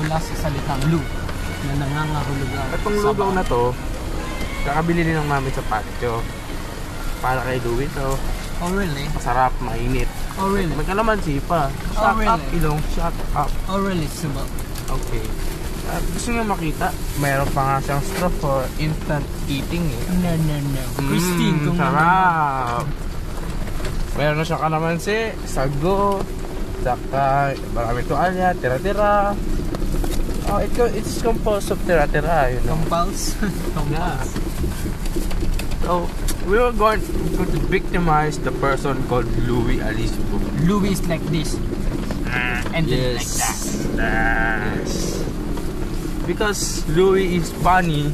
mula sa salitang lu na nangangahulugan. Itong lugaw na to, kakabili din ng namin sa patio. Para kay Louie to. Oh really? Masarap, mainit. Oh really? May kalamansi pa. Shut up, Ilong. Shut up. Oh really, Subo? Okay. Gusto nyo makita? Mayroon pa nga siyang straw for instant eating eh. No. Christine, kung sarap! Meron na siyang kalamansi, sago, saka marami tuwalya, tira-tira. Oh, it's composed of tira-tira, you know. Compulse? Yeah. So, we were going to victimize the person called Louie Alicio. Louie is like this. And then like that. Yes. Because Louie is funny.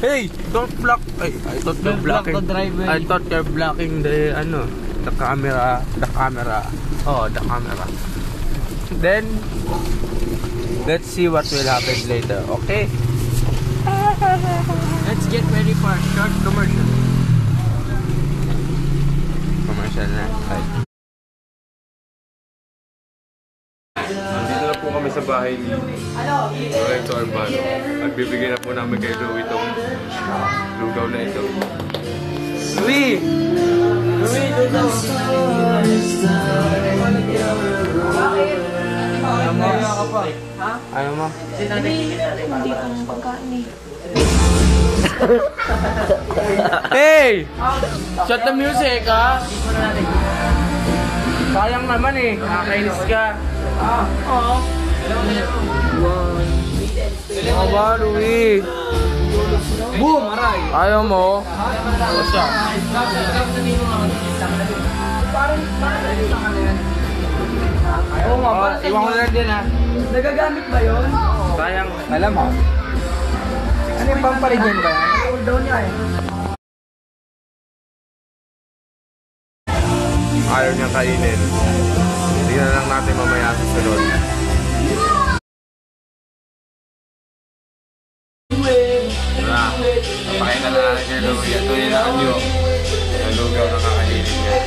Hey, don't block. I thought you're blocking. I thought you're blocking the camera. Oh, the camera. Then let's see what will happen later. Okay. Let's get ready for a short commercial. Commercial na. Right. Nandito na po kami sa bahay ni Lorenzo Arbano at bibigyan na po namin kay Louie itong lugaw na ito. Louie! Louie, lugaw! Ayaw mo? Ha? Ayaw mo? Hindi kong pagkain eh. Hey! Shut the music, ha? Sayang naman eh, nakakainis ka. Oo. Ano ba, Louie? Boom! Aray! Ayaw mo? O siya? Oo nga, iwan ko na lang din ha. Nagagamit ba yun? Sayang. Alam mo? Ano yung pampaligyan ba yan? Hold down niya eh. Ayaw niyang kainin. Tingnan lang natin mamaya sa sunod. Napakita na natin kay Louie. Ito yung nakanyo. Ang lugaw na kakainin niya.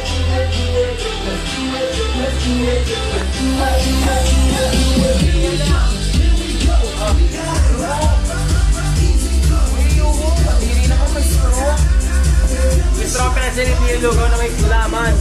Gusto ko pinasilip yung lugaw na may laman.